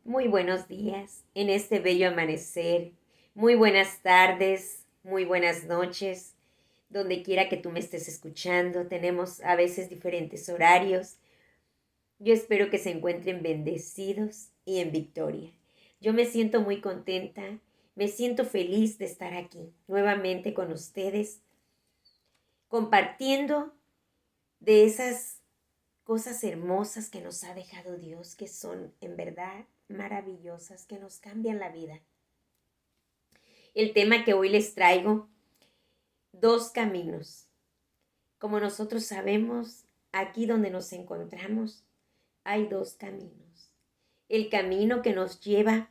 Muy buenos días en este bello amanecer. Muy buenas tardes, muy buenas noches. Donde quiera que tú me estés escuchando, tenemos a veces diferentes horarios. Yo espero que se encuentren bendecidos y en victoria. Yo me siento muy contenta, me siento feliz de estar aquí nuevamente con ustedes, compartiendo de esas cosas hermosas que nos ha dejado Dios, que son en verdad maravillosas, que nos cambian la vida. El tema que hoy les traigo, dos caminos. Como nosotros sabemos, aquí donde nos encontramos hay dos caminos. El camino que nos lleva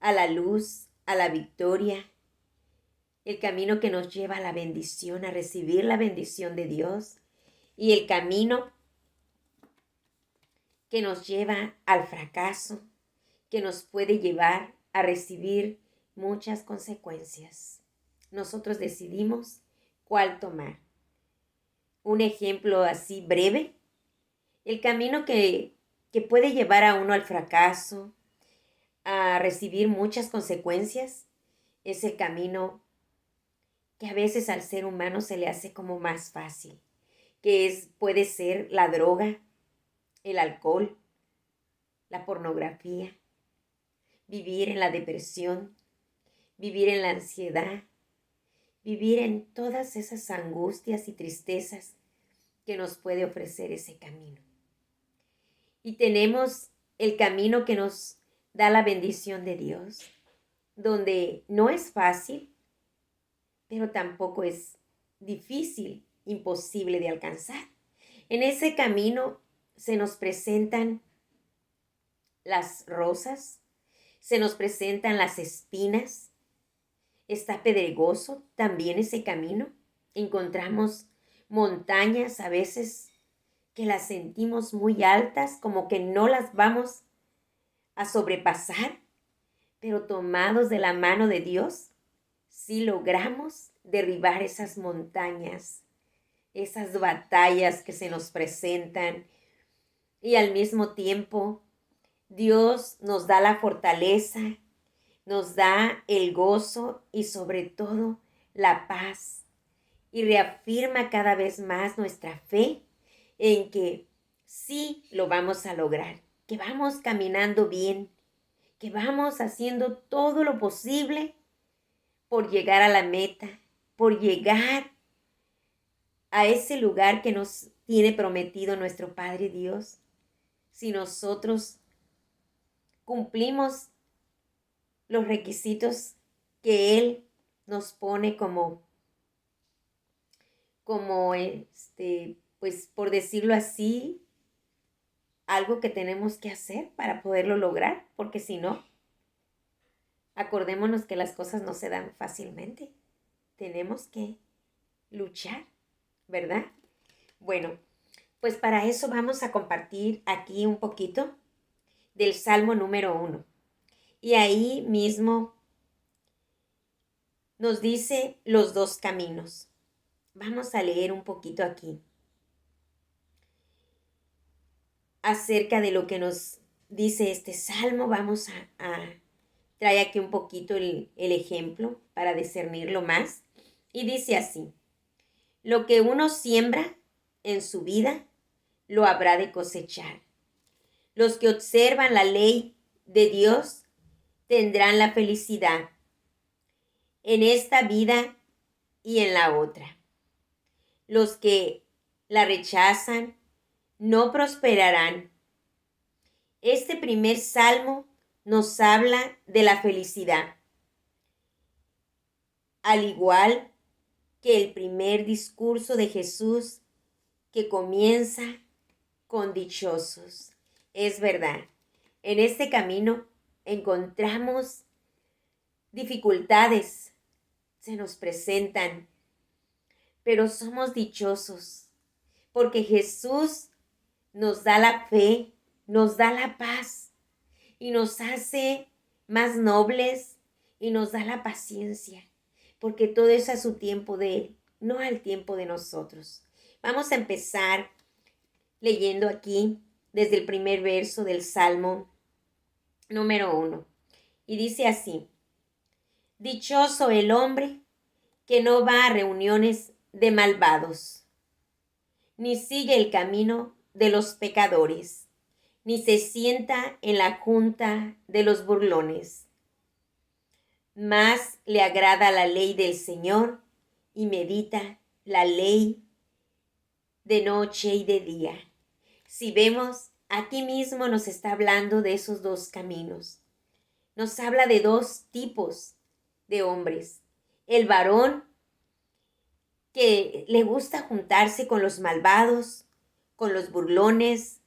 a la luz, a la victoria, el camino que nos lleva a la bendición, a recibir la bendición de Dios, y el camino que nos lleva al fracaso, que nos puede llevar a recibir muchas consecuencias. Nosotros decidimos cuál tomar. Un ejemplo así breve, el camino que puede llevar a uno al fracaso, a recibir muchas consecuencias, es el camino que a veces al ser humano se le hace como más fácil, puede ser la droga, el alcohol, la pornografía, vivir en la depresión, vivir en la ansiedad, vivir en todas esas angustias y tristezas que nos puede ofrecer ese camino. Y tenemos el camino que nos da la bendición de Dios, donde no es fácil, pero tampoco es difícil, imposible de alcanzar. En ese camino se nos presentan las rosas, se nos presentan las espinas, está pedregoso también ese camino. Encontramos montañas a veces que las sentimos muy altas, como que no las vamos a sobrepasar, pero tomados de la mano de Dios, sí logramos derribar esas montañas, esas batallas que se nos presentan, y al mismo tiempo Dios nos da la fortaleza, nos da el gozo y sobre todo la paz, y reafirma cada vez más nuestra fe en que sí lo vamos a lograr, que vamos caminando bien, que vamos haciendo todo lo posible por llegar a la meta, por llegar a ese lugar que nos tiene prometido nuestro Padre Dios. Si nosotros cumplimos los requisitos que Él nos pone pues por decirlo así, algo que tenemos que hacer para poderlo lograr, porque si no, acordémonos que las cosas no se dan fácilmente. Tenemos que luchar, ¿verdad? Bueno, pues para eso vamos a compartir aquí un poquito del Salmo número 1. Y ahí mismo nos dice los dos caminos. Vamos a leer un poquito aquí acerca de lo que nos dice este salmo. Vamos a traer aquí un poquito el ejemplo para discernirlo más. Y dice así: lo que uno siembra en su vida, lo habrá de cosechar. Los que observan la ley de Dios tendrán la felicidad en esta vida y en la otra. Los que la rechazan no prosperarán. Este primer salmo nos habla de la felicidad, al igual que el primer discurso de Jesús que comienza con dichosos. Es verdad, en este camino encontramos dificultades, se nos presentan, pero somos dichosos porque Jesús nos da la fe, nos da la paz y nos hace más nobles y nos da la paciencia, porque todo es a su tiempo de Él, no al tiempo de nosotros. Vamos a empezar leyendo aquí desde el primer verso del Salmo número 1. Y dice así: dichoso el hombre que no va a reuniones de malvados, ni sigue el camino de los pecadores, ni se sienta en la junta de los burlones. Más le agrada la ley del Señor y medita la ley de noche y de día. Si vemos, aquí mismo nos está hablando de esos dos caminos. Nos habla de dos tipos de hombres. El varón que le gusta juntarse con los malvados, con los burlones,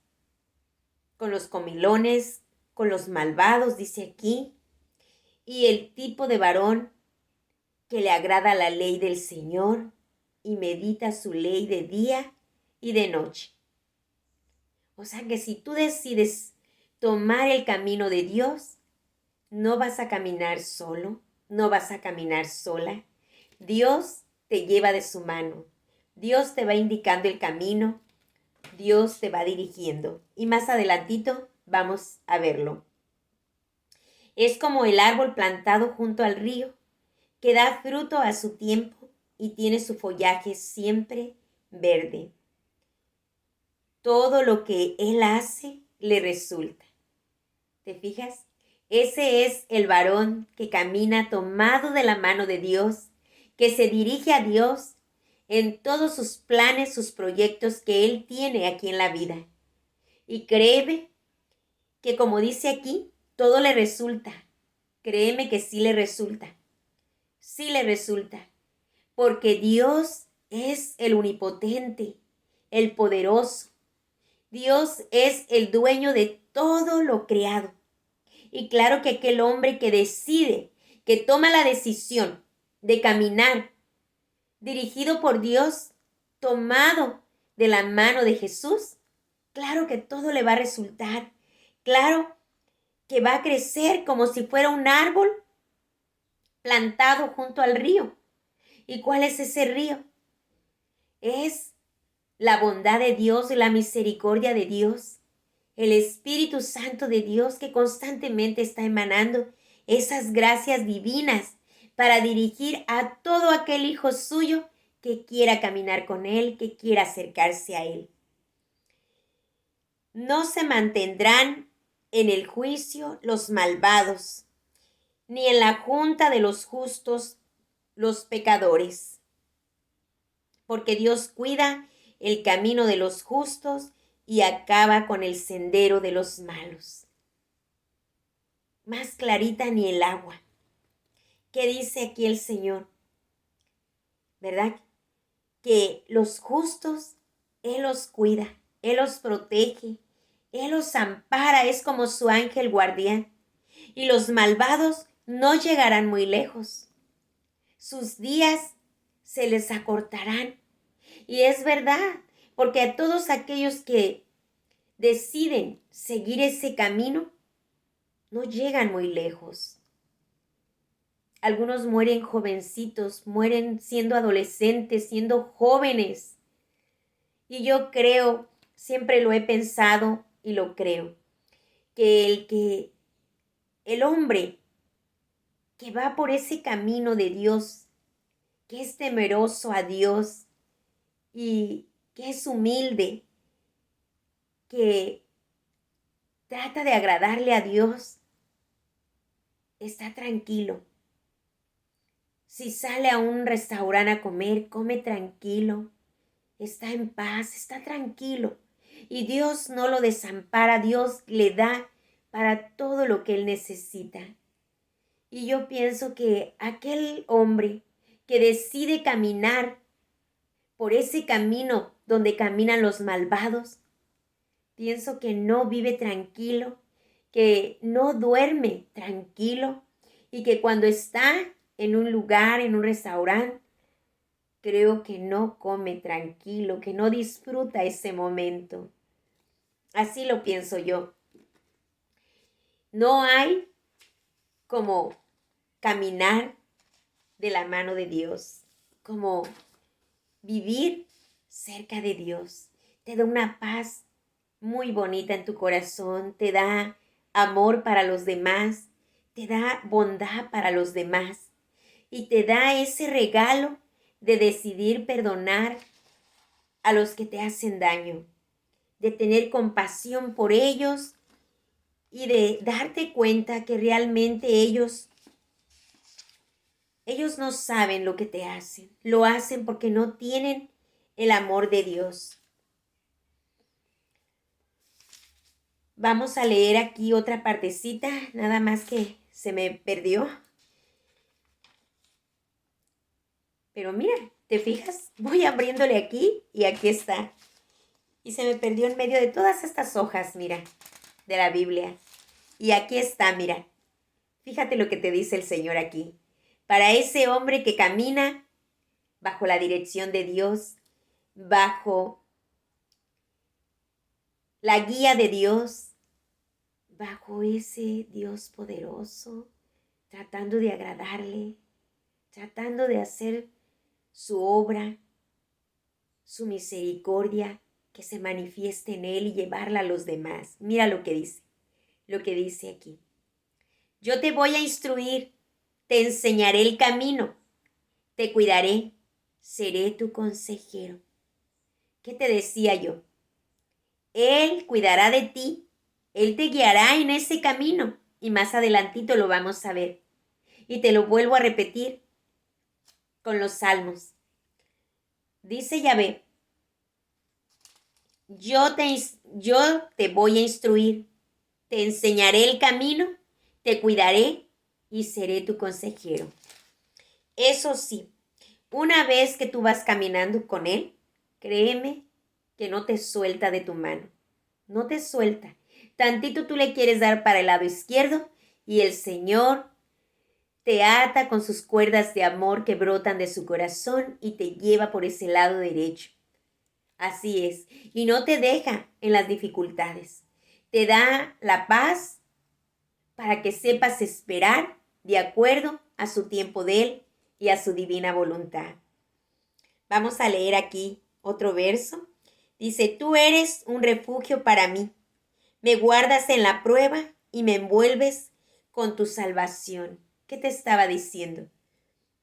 con los comilones, con los malvados, dice aquí. Y el tipo de varón que le agrada la ley del Señor y medita su ley de día y de noche. O sea que si tú decides tomar el camino de Dios, no vas a caminar solo, no vas a caminar sola. Dios te lleva de su mano. Dios te va indicando el camino. Dios te va dirigiendo. Y más adelantito vamos a verlo. Es como el árbol plantado junto al río, que da fruto a su tiempo y tiene su follaje siempre verde. Todo lo que él hace le resulta. ¿Te fijas? Ese es el varón que camina tomado de la mano de Dios, que se dirige a Dios en todos sus planes, sus proyectos que él tiene aquí en la vida. Y créeme que, como dice aquí, todo le resulta. Créeme que sí le resulta. Sí le resulta. Porque Dios es el omnipotente, el poderoso. Dios es el dueño de todo lo creado. Y claro que aquel hombre que decide, que toma la decisión de caminar dirigido por Dios, tomado de la mano de Jesús, claro que todo le va a resultar. Claro que va a crecer como si fuera un árbol plantado junto al río. ¿Y cuál es ese río? Es la bondad de Dios y la misericordia de Dios. El Espíritu Santo de Dios que constantemente está emanando esas gracias divinas para dirigir a todo aquel hijo suyo que quiera caminar con Él, que quiera acercarse a Él. No se mantendrán en el juicio los malvados, ni en la junta de los justos los pecadores, porque Dios cuida el camino de los justos y acaba con el sendero de los malos. Más clarita ni el agua. ¿Qué dice aquí el Señor? ¿Verdad? Que los justos, Él los cuida, Él los protege, Él los ampara, es como su ángel guardián. Y los malvados no llegarán muy lejos. Sus días se les acortarán. Y es verdad, porque a todos aquellos que deciden seguir ese camino, no llegan muy lejos. Algunos mueren jovencitos, mueren siendo adolescentes, siendo jóvenes. Y yo creo, siempre lo he pensado y lo creo, que el hombre que va por ese camino de Dios, que es temeroso a Dios y que es humilde, que trata de agradarle a Dios, está tranquilo. Si sale a un restaurante a comer, come tranquilo, está en paz, está tranquilo. Y Dios no lo desampara, Dios le da para todo lo que él necesita. Y yo pienso que aquel hombre que decide caminar por ese camino donde caminan los malvados, pienso que no vive tranquilo, que no duerme tranquilo y que cuando está en un lugar, en un restaurante, creo que no come tranquilo, que no disfruta ese momento. Así lo pienso yo. No hay como caminar de la mano de Dios, como vivir cerca de Dios. Te da una paz muy bonita en tu corazón, te da amor para los demás, te da bondad para los demás y te da ese regalo de decidir perdonar a los que te hacen daño, de tener compasión por ellos y de darte cuenta que realmente ellos no saben lo que te hacen. Lo hacen porque no tienen el amor de Dios. Vamos a leer aquí otra partecita, nada más que se me perdió. Pero mira, ¿te fijas? Voy abriéndole aquí y aquí está. Y se me perdió en medio de todas estas hojas, mira, de la Biblia. Y aquí está, mira. Fíjate lo que te dice el Señor aquí. Para ese hombre que camina bajo la dirección de Dios, bajo la guía de Dios, bajo ese Dios poderoso, tratando de agradarle, tratando de hacer su obra, su misericordia, que se manifieste en él y llevarla a los demás. Mira lo que dice aquí. Yo te voy a instruir, te enseñaré el camino, te cuidaré, seré tu consejero. ¿Qué te decía yo? Él cuidará de ti, Él te guiará en ese camino y más adelantito lo vamos a ver. Y te lo vuelvo a repetir con los salmos. Dice Yahvé, yo te voy a instruir, te enseñaré el camino, te cuidaré y seré tu consejero. Eso sí, una vez que tú vas caminando con Él, créeme que no te suelta de tu mano. No te suelta. Tantito tú le quieres dar para el lado izquierdo y el Señor te ata con sus cuerdas de amor que brotan de su corazón y te lleva por ese lado derecho. Así es, y no te deja en las dificultades. Te da la paz para que sepas esperar de acuerdo a su tiempo de Él y a su divina voluntad. Vamos a leer aquí otro verso. Dice, tú eres un refugio para mí. Me guardas en la prueba y me envuelves con tu salvación. ¿Qué te estaba diciendo?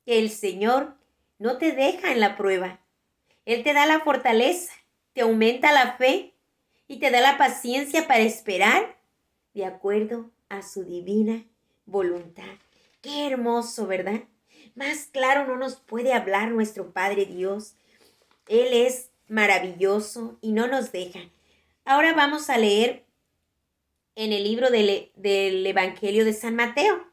Que el Señor no te deja en la prueba. Él te da la fortaleza, te aumenta la fe y te da la paciencia para esperar de acuerdo a su divina voluntad. Qué hermoso, ¿verdad? Más claro no nos puede hablar nuestro Padre Dios. Él es maravilloso y no nos deja. Ahora vamos a leer en el libro del Evangelio de San Mateo.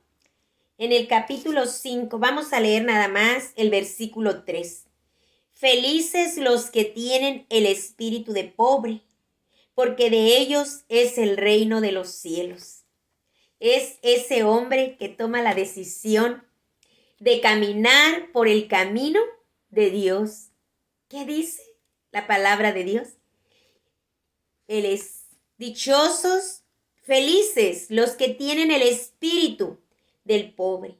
En el capítulo 5, vamos a leer nada más el versículo 3. Felices los que tienen el espíritu de pobre, porque de ellos es el reino de los cielos. Es ese hombre que toma la decisión de caminar por el camino de Dios. ¿Qué dice la palabra de Dios? Él es dichosos, felices los que tienen el espíritu del pobre,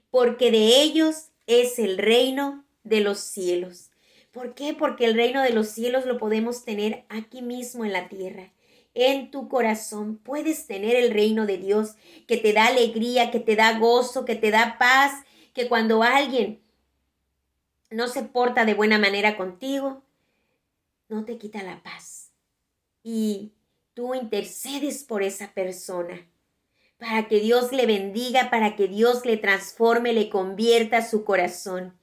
porque de ellos es el reino de los cielos. ¿Por qué? Porque el reino de los cielos lo podemos tener aquí mismo en la tierra. En tu corazón puedes tener el reino de Dios que te da alegría, que te da gozo, que te da paz, que cuando alguien no se porta de buena manera contigo, no te quita la paz. Y tú intercedes por esa persona para que Dios le bendiga, para que Dios le transforme, le convierta su corazón.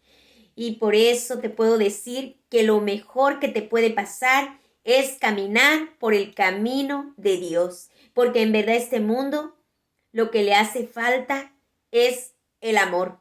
Y por eso te puedo decir que lo mejor que te puede pasar es caminar por el camino de Dios, porque en verdad este mundo lo que le hace falta es el amor.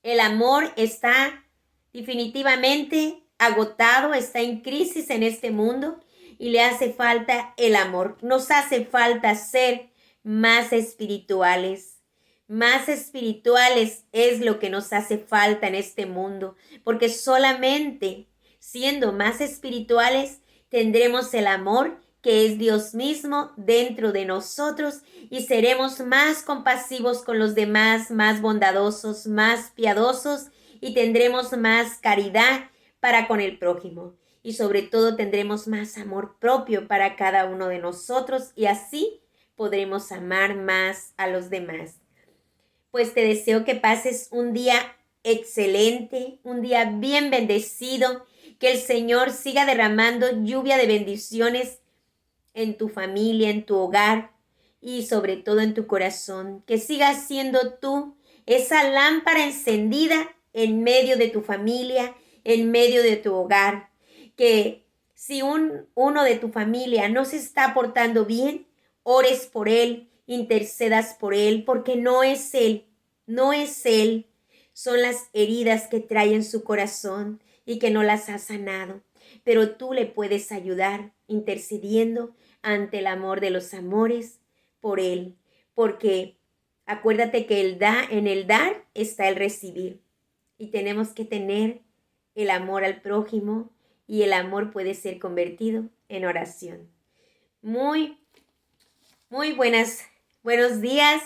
El amor está definitivamente agotado, está en crisis en este mundo y le hace falta el amor. Nos hace falta ser más espirituales. Más espirituales es lo que nos hace falta en este mundo, porque solamente siendo más espirituales tendremos el amor que es Dios mismo dentro de nosotros y seremos más compasivos con los demás, más bondadosos, más piadosos y tendremos más caridad para con el prójimo. Y sobre todo tendremos más amor propio para cada uno de nosotros y así podremos amar más a los demás. Pues te deseo que pases un día excelente, un día bien bendecido, que el Señor siga derramando lluvia de bendiciones en tu familia, en tu hogar y sobre todo en tu corazón. Que sigas siendo tú esa lámpara encendida en medio de tu familia, en medio de tu hogar. Que si uno de tu familia no se está portando bien, ores por él, intercedas por él, porque no es él, no es él. Son las heridas que trae en su corazón y que no las ha sanado. Pero tú le puedes ayudar intercediendo ante el amor de los amores por él. Porque acuérdate que en el dar está el recibir. Y tenemos que tener el amor al prójimo y el amor puede ser convertido en oración. Muy buenos días